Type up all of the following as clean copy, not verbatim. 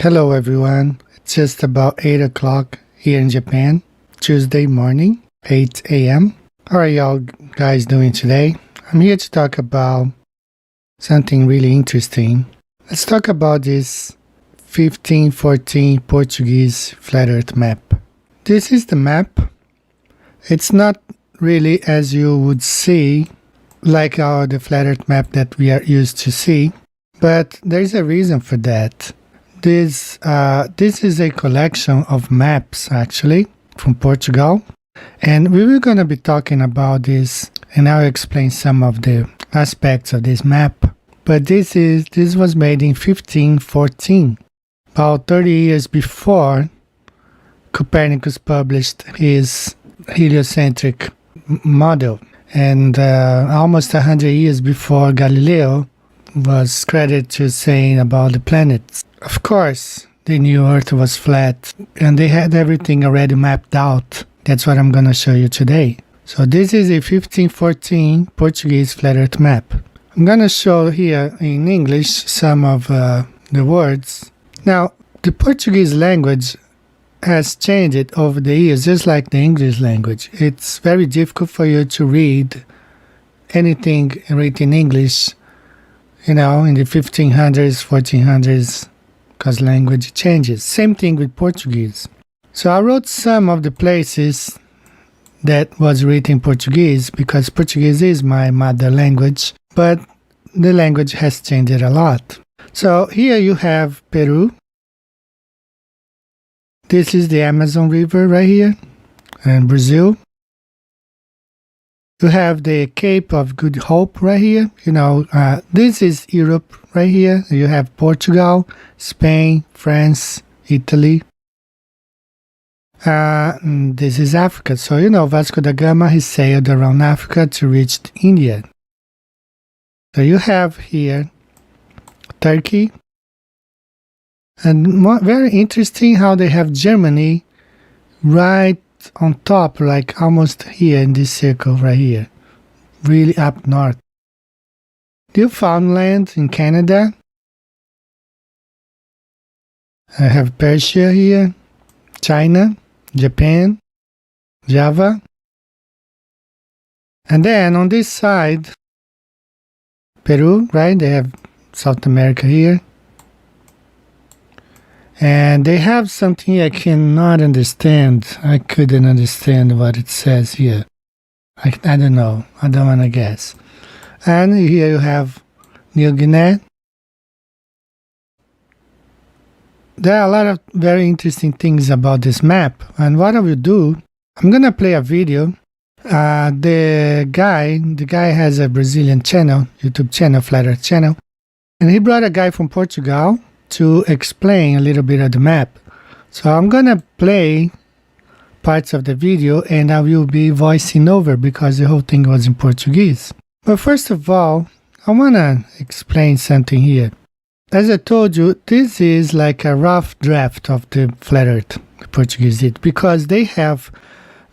Hello everyone, it's just about 8 o'clock here in Japan, Tuesday morning, 8 a.m. How are y'all guys doing today? I'm here to talk about something really interesting. Let's talk about this 1514 Portuguese flat earth map. This is the map. It's not really as you would see like the flat earth map that we are used to see, but there's a reason for that. This is a collection of maps actually from Portugal, and we were going to be talking about this, and I'll explain some of the aspects of this map. But this was made in 1514, about 30 years before Copernicus published his heliocentric model, and almost 100 years before Galileo was credited to saying about the planets. Of course, they knew Earth was flat, and they had everything already mapped out. That's what I'm going to show you today. So this is a 1514 Portuguese flat Earth map. I'm going to show here in English some of the words. Now, the Portuguese language has changed over the years, just like the English language. It's very difficult for you to read anything written in English, in the 1500s, 1400s, because language changes. Same thing with Portuguese. So I wrote some of the places that was written in Portuguese because Portuguese is my mother language, but the language has changed a lot. So here you have Peru. This is the Amazon River right here, and Brazil. You have the Cape of Good Hope right here. This is Europe right here. You have Portugal, Spain, France, Italy. This is Africa. So, Vasco da Gama, he sailed around Africa to reach India. So you have here Turkey. And very interesting how they have Germany right on top, like almost here in this circle right here, really up north. Newfoundland in Canada. I have Persia here, China, Japan, Java. And then on this side, Peru, right? They have South America here. And they have something I cannot understand. I couldn't understand what it says here. I don't know. I don't want to guess. And here you have New Guinea. There are a lot of very interesting things about this map. And what I will do, I'm going to play a video. The guy has a Brazilian channel, YouTube channel, Flat Earth channel. And he brought a guy from Portugal to explain a little bit of the map. So I'm gonna play parts of the video and I will be voicing over because the whole thing was in Portuguese. But first of all, I wanna explain something here. As I told you, this is like a rough draft of the flat earth the Portuguese did, because they have,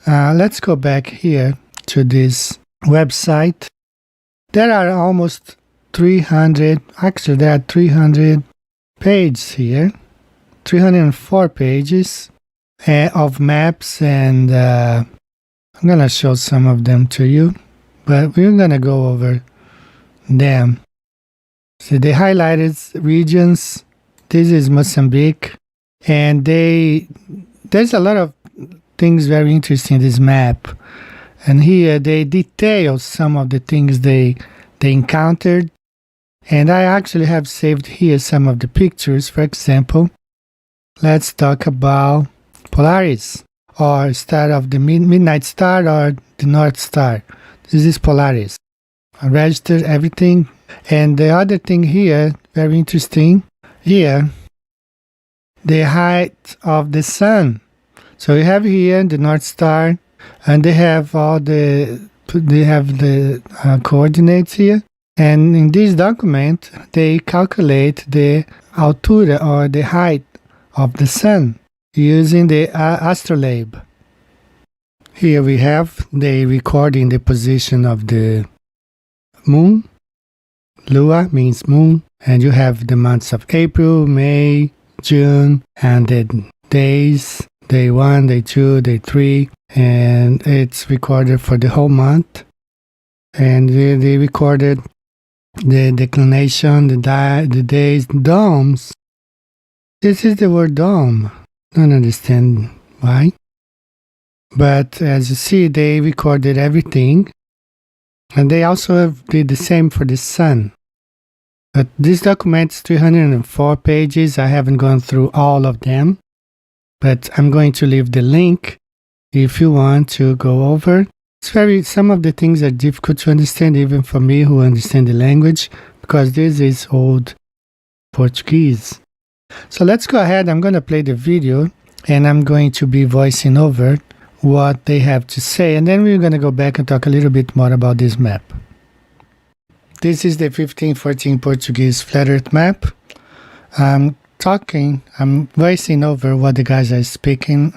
let's go back here to this website. There are almost 300, actually there are 300 pages here, 304 pages of maps, and I'm gonna show some of them to you, but we're gonna go over them. So they highlighted regions. This is Mozambique, and there's a lot of things very interesting in this map, and here they detail some of the things they encountered. And I actually have saved here some of the pictures. For example, let's talk about Polaris, or star of the Midnight Star, or the North Star. This is Polaris. I registered everything. And the other thing here, very interesting, here, the height of the sun. So you have here the North Star, and they have the coordinates here. And in this document, they calculate the altura, or the height of the sun, using the astrolabe. Here we have they recording the position of the moon. Lua means moon. And you have the months of April, May, June, and the days, day 1, day 2, day 3, and it's recorded for the whole month. And they recorded the declination, the days, domes. This is the word dome. Don't understand why. But as you see, they recorded everything. And they also did the same for the sun. But this document's 304 pages. I haven't gone through all of them. But I'm going to leave the link if you want to go over. Some of the things are difficult to understand even for me who understand the language, because this is old Portuguese. So let's go ahead. I'm going to play the video and I'm going to be voicing over what they have to say, and then we're going to go back and talk a little bit more about this map. This is the 1514 Portuguese flat earth map. I'm voicing over what the guys are speaking,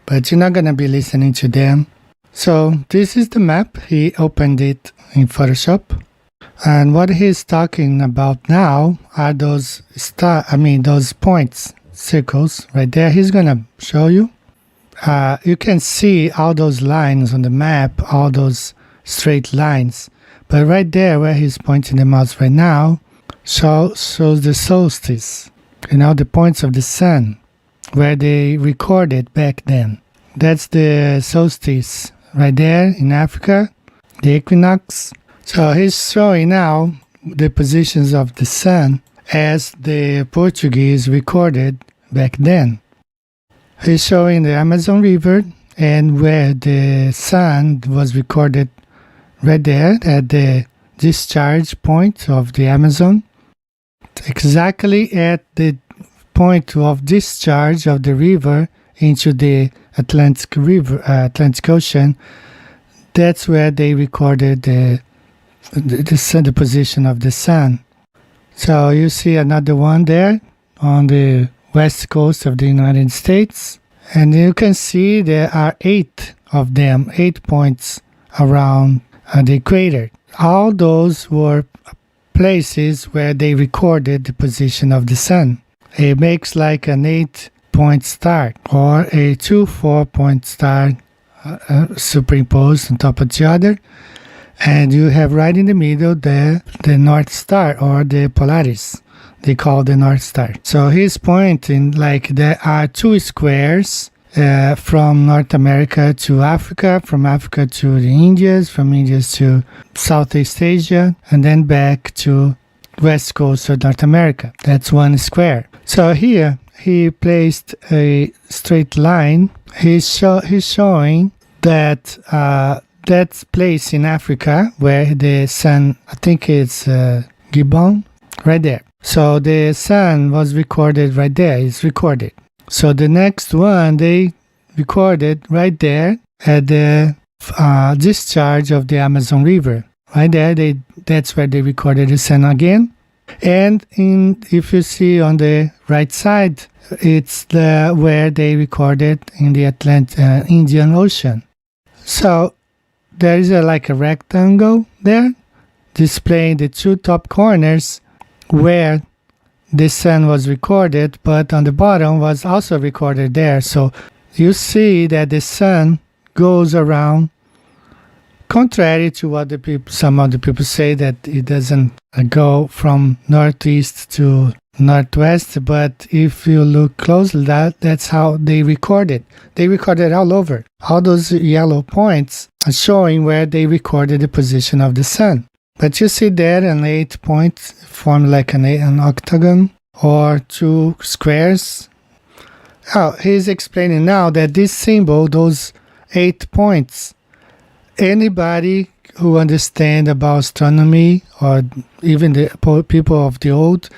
but you're not going to be listening to them. So this is the map. He opened it in Photoshop. And what he's talking about now are those points, circles right there. He's going to show you. You can see all those lines on the map, all those straight lines. But right there where he's pointing the mouse right now shows the solstice. The points of the sun where they recorded back then. That's the solstice right there in Africa, the equinox. So he's showing now the positions of the sun as the Portuguese recorded back then. He's showing the Amazon River and where the sun was recorded right there at the discharge point of the Amazon. Exactly at the point of discharge of the river into the Atlantic Ocean. That's where they recorded the position of the sun. So you see another one there on the west coast of the United States, and you can see there are 8 of them, 8 points around the equator. All those were places where they recorded the position of the sun. It makes like an 8-point star or a 2 4-point star superimposed on top of each other. And you have right in the middle there the North Star or the Polaris. They call the North Star. So he's pointing like there are 2 squares from North America to Africa, from Africa to the Indies, from Indies to Southeast Asia, and then back to West Coast of North America. That's 1 square. So here he placed a straight line. He's showing that that place in Africa where the sun, I think it's Gabon, right there. So the sun was recorded right there. It's recorded. So the next one they recorded right there at the discharge of the Amazon River. Right there, that's where they recorded the sun again. And if you see on the right side, it's where they recorded in the Indian Ocean. So there is like a rectangle there displaying the 2 top corners where the sun was recorded, but on the bottom was also recorded there. So you see that the sun goes around, contrary to what some of the people say, that it doesn't go from northeast to northwest. But if you look closely, that's how they recorded. They recorded all over. All those yellow points are showing where they recorded the position of the sun. But you see there an 8 points form like an octagon or 2 squares. Oh, he's explaining now that this symbol, those 8 points, anybody who understand about astronomy or even the people of the old,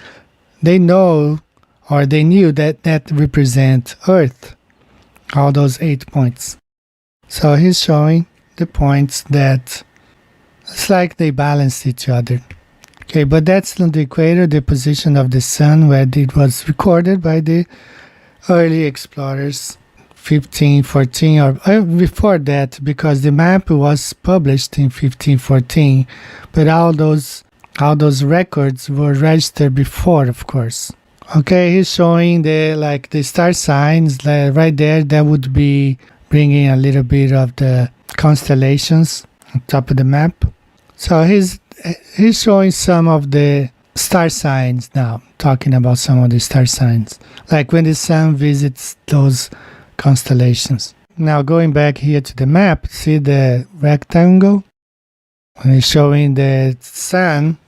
they know or they knew that represent Earth, all those 8 points. So he's showing the points that it's like they balance each other. Okay, but that's not the equator, the position of the sun where it was recorded by the early explorers, 1514 or before that, because the map was published in 1514, but all those records were registered before, of course. Okay, he's showing the star signs right there. That would be bringing a little bit of the constellations on top of the map. So he's showing some of the star signs now, talking about some of the star signs, like when the sun visits those constellations. Now going back here to the map, see the rectangle? When it's showing the sun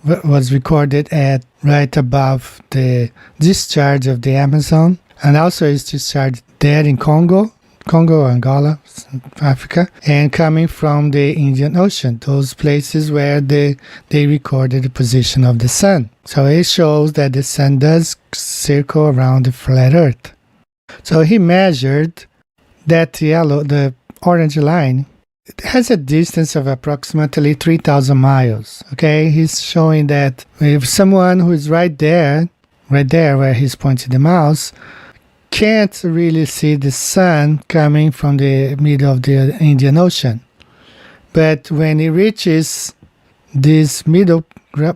was recorded at right above the discharge of the Amazon, and also is discharged there in Congo, Angola, Africa, and coming from the Indian Ocean, those places where they recorded the position of the sun. So it shows that the sun does circle around the flat Earth. So he measured that the orange line. It has a distance of approximately 3,000 miles. Okay, he's showing that if someone who is right there where he's pointing the mouse, can't really see the sun coming from the middle of the Indian Ocean. But when it reaches this middle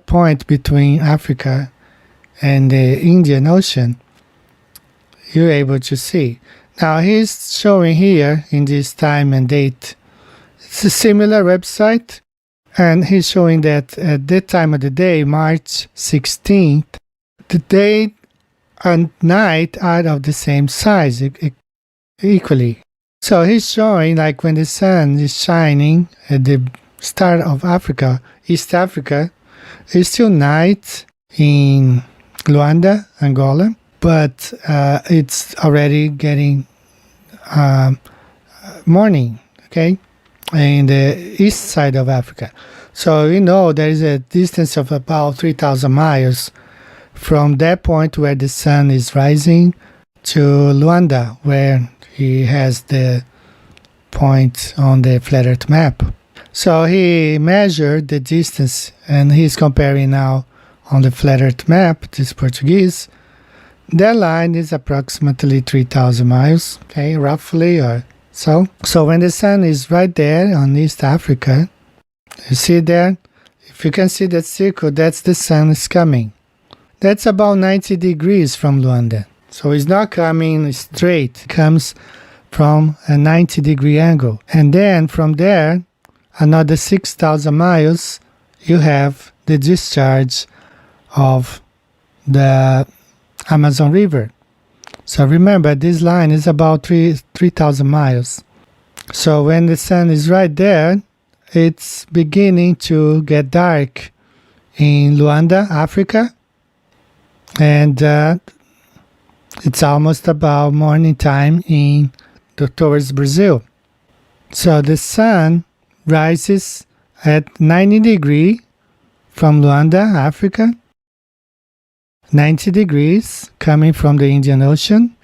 point between Africa and the Indian Ocean, you're able to see. Now he's showing here in this time and date. It's a similar website, and he's showing that at that time of the day, March 16th, the day and night are of the same size equally. So he's showing like when the sun is shining at the start of Africa, East Africa, it's still night in Luanda, Angola, but it's already getting morning, okay, in the east side of Africa. So you know there is a distance of about 3,000 miles from that point where the sun is rising to Luanda, where he has the point on the flat Earth map. So he measured the distance, and he's comparing now on the flat Earth map, this Portuguese. That line is approximately 3,000 miles, okay, roughly or so. So when the sun is right there on East Africa, you see there, if you can see that circle, that's the sun is coming. That's about 90 degrees from Luanda. So it's not coming straight. It comes from a 90-degree angle. And then from there, another 6,000 miles, you have the discharge of the Amazon River. So remember, this line is about 3,000 miles. So when the sun is right there, it's beginning to get dark in Luanda, Africa. And it's almost about morning time towards Brazil. So the sun rises at 90 degrees from Luanda, Africa. 90 degrees coming from the Indian Ocean.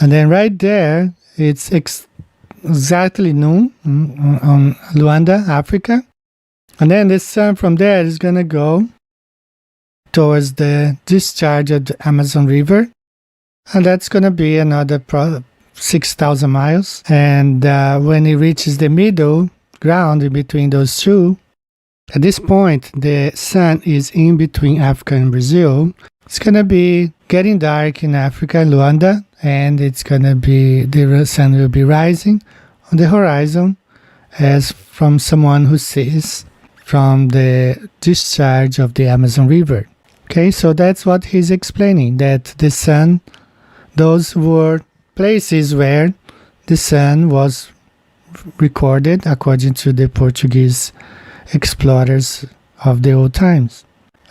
And then right there, it's exactly noon on Luanda, Africa. And then the sun from there is going to go towards the discharge of the Amazon River. And that's going to be another 6,000 miles. And when it reaches the middle ground in between those two, at this point, the sun is in between Africa and Brazil. It's going to be getting dark in Africa, Luanda, and it's going to be, the sun will be rising on the horizon as from someone who sees from the discharge of the Amazon River. Okay, so that's what he's explaining, that the sun, those were places where the sun was recorded according to the Portuguese explorers of the old times.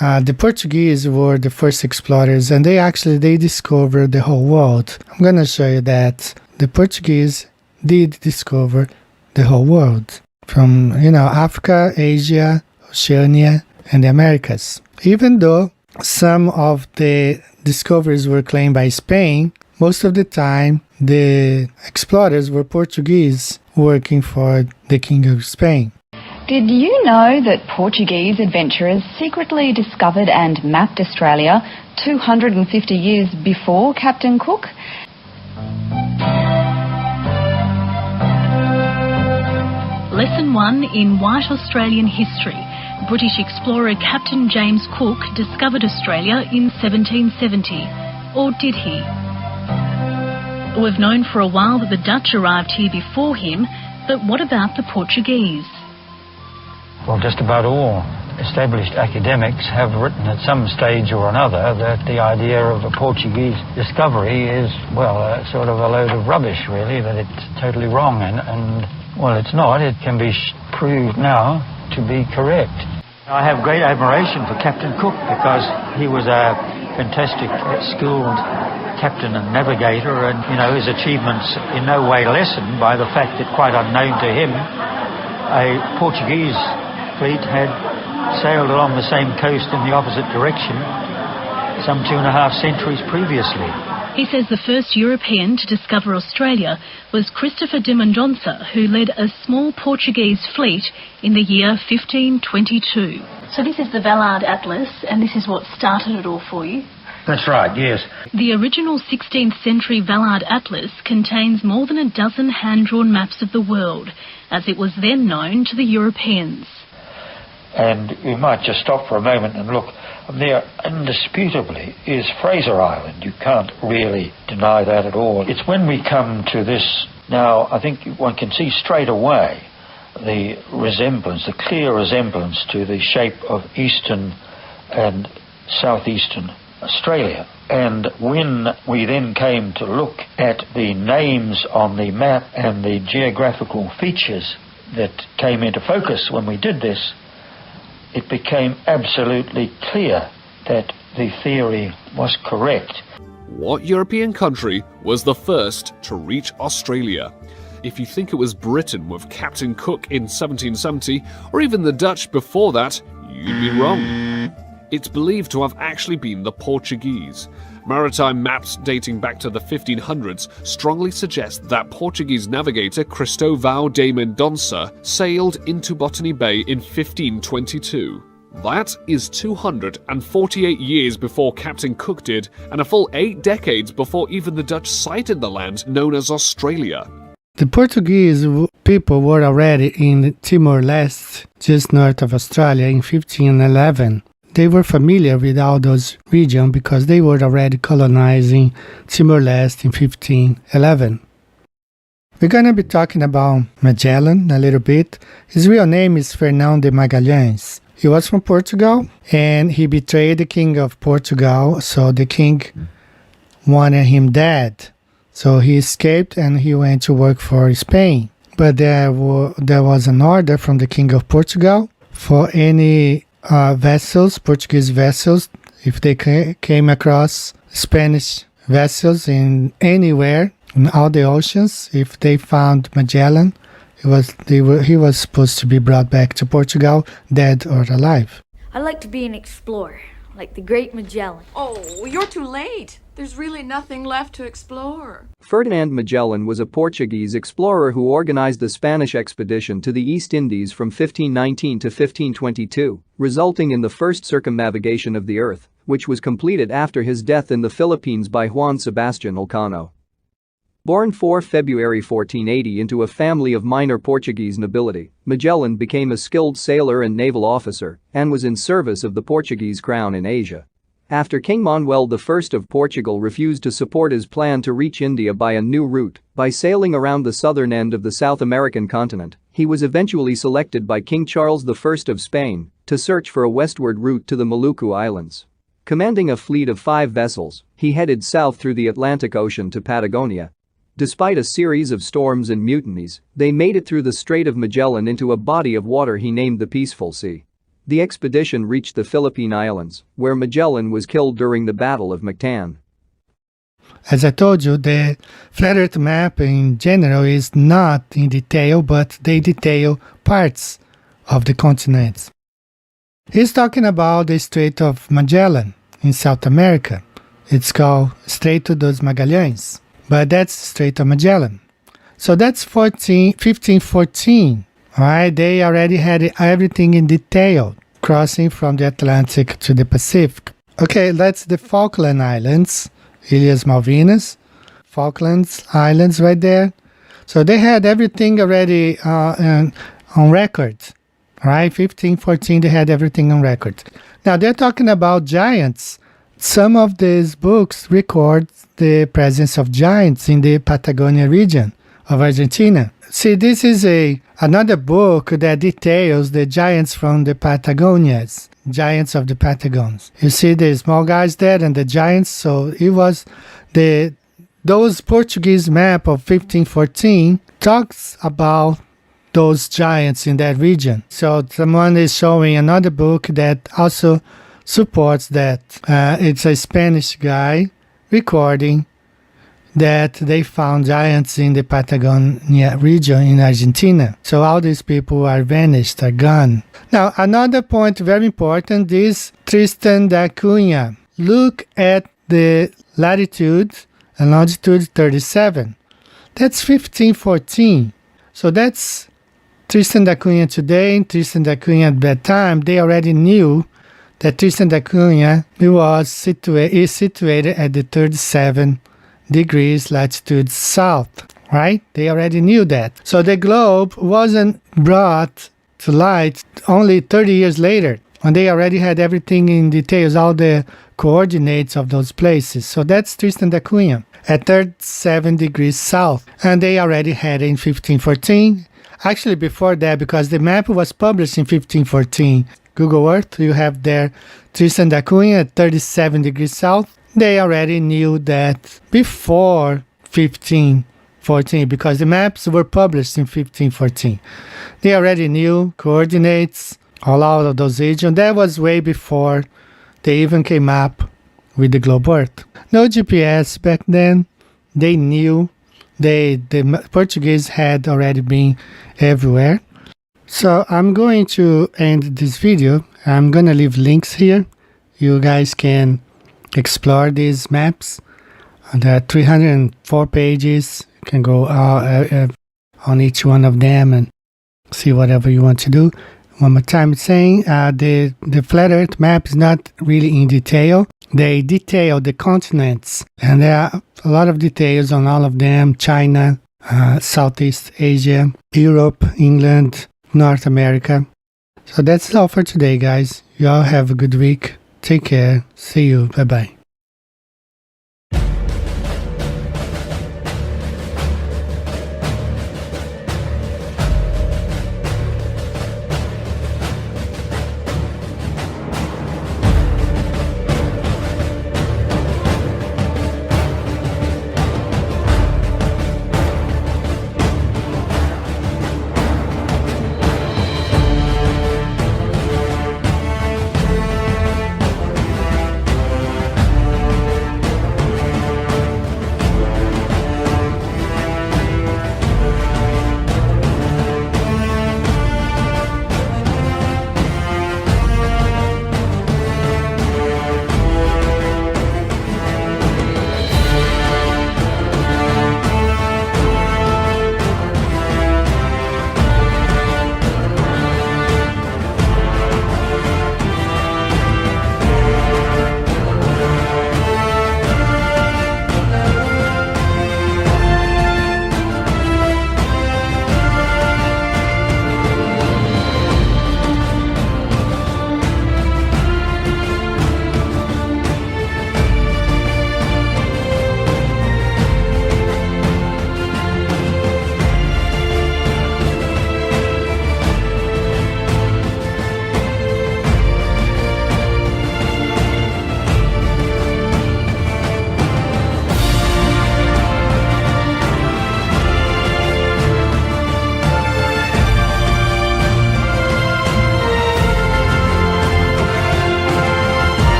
The Portuguese were the first explorers, and they discovered the whole world. I'm going to show you that the Portuguese did discover the whole world from, Africa, Asia, Oceania, and the Americas. Even though some of the discoveries were claimed by Spain, most of the time the explorers were Portuguese working for the King of Spain. Did you know that Portuguese adventurers secretly discovered and mapped Australia 250 years before Captain Cook? Lesson 1 in White Australian History. British explorer Captain James Cook discovered Australia in 1770. Or did he? We've known for a while that the Dutch arrived here before him, but what about the Portuguese? Well, just about all established academics have written at some stage or another that the idea of a Portuguese discovery is, well, sort of a load of rubbish, really, that it's totally wrong. And well, it's not. It can be proved now to be correct. I have great admiration for Captain Cook because he was a fantastic, skilled captain and navigator, and, you know, his achievements in no way lessened by the fact that, quite unknown to him, a Portuguese fleet had sailed along the same coast in the opposite direction some 2.5 centuries previously. He says the first European to discover Australia was Christopher de Mendonça, who led a small Portuguese fleet in the year 1522. So this is the Vallard Atlas, and this is what started it all for you? That's right, yes. The original 16th century Vallard Atlas contains more than a dozen hand-drawn maps of the world, as it was then known to the Europeans. And we might just stop for a moment and look. There indisputably is Fraser Island. You can't really deny that at all. It's when we come to this now, I think one can see straight away the resemblance, the clear resemblance to the shape of eastern and southeastern Australia. And when we then came to look at the names on the map and the geographical features that came into focus when we did this, it became absolutely clear that the theory was correct. What European country was the first to reach Australia? If you think it was Britain with Captain Cook in 1770, or even the Dutch before that, you'd be wrong. It's believed to have actually been the Portuguese. Maritime maps dating back to the 1500s strongly suggest that Portuguese navigator Cristóvão de Mendonça sailed into Botany Bay in 1522. That is 248 years before Captain Cook did, and a full 8 decades before even the Dutch sighted the land known as Australia. The Portuguese people were already in Timor-Leste, just north of Australia, in 1511. They were familiar with all those regions because they were already colonizing Timor-Leste in 1511. We're going to be talking about Magellan a little bit. His real name is Fernão de Magalhães. He was from Portugal, and he betrayed the king of Portugal, so the king wanted him dead. So he escaped and he went to work for Spain. But there was an order from the king of Portugal for any vessels, Portuguese vessels, if they came across Spanish vessels in anywhere in all the oceans, if they found Magellan, he was supposed to be brought back to Portugal, dead or alive. I'd like to be an explorer, like the great Magellan. Oh, you're too late. There's really nothing left to explore. Ferdinand Magellan was a Portuguese explorer who organized the Spanish expedition to the East Indies from 1519 to 1522, resulting in the first circumnavigation of the Earth, which was completed after his death in the Philippines by Juan Sebastian Elcano. Born 4 February 1480 into a family of minor Portuguese nobility, Magellan became a skilled sailor and naval officer and was in service of the Portuguese crown in Asia. After King Manuel I of Portugal refused to support his plan to reach India by a new route, by sailing around the southern end of the South American continent, he was eventually selected by King Charles I of Spain to search for a westward route to the Maluku Islands. Commanding a fleet of 5 vessels, he headed south through the Atlantic Ocean to Patagonia. Despite a series of storms and mutinies, they made it through the Strait of Magellan into a body of water he named the Peaceful Sea. The expedition reached the Philippine Islands, where Magellan was killed during the Battle of Mactan. As I told you, the flat Earth map in general is not in detail, but they detail parts of the continents. He's talking about the Strait of Magellan in South America. It's called Estreito dos Magalhães, but that's Strait of Magellan. So that's 1514. Alright, they already had everything in detail, crossing from the Atlantic to the Pacific. Okay, that's the Falkland Islands, Ilhas Malvinas, Falklands Islands right there. So they had everything already on record. right? 1514, they had everything on record. Now, they're talking about giants. Some of these books record the presence of giants in the Patagonia region of Argentina. See, this is another book that details the giants from the Patagonias, giants of the Patagons. You see the small guys there and the giants. So it was those Portuguese map of 1514 talks about those giants in that region. So someone is showing another book that also supports that. It's a Spanish guy recording that they found giants in the Patagonia region in Argentina. So all these people are vanished, are gone. Now, another point very important is Tristan da Cunha. Look at the latitude and longitude 37. That's 1514. So that's Tristan da Cunha today, Tristan da Cunha at that time. They already knew that Tristan da Cunha is situated at the 37 degrees latitude south, right? They already knew that. So the globe wasn't brought to light only 30 years later, when they already had everything in details, all the coordinates of those places. So that's Tristan da Cunha at 37 degrees south. And they already had it in 1514. Actually, before that, because the map was published in 1514. Google Earth, you have there Tristan da Cunha at 37 degrees south. They already knew that before 1514, because the maps were published in 1514. They already knew coordinates all out of those regions. That was way before they even came up with the globe Earth. No GPS back then. They knew the Portuguese had already been everywhere. So I'm going to end this video. I'm going to leave links here. You guys can explore these maps. There are 304 pages. You can go on each one of them and see whatever you want to do. One more time, it's saying the flat Earth map is not really in detail. They detail the continents, and there are a lot of details on all of them. China, Southeast Asia, Europe, England, North America. So that's all for today, guys. You all have a good week. Take care. See you. Bye-bye.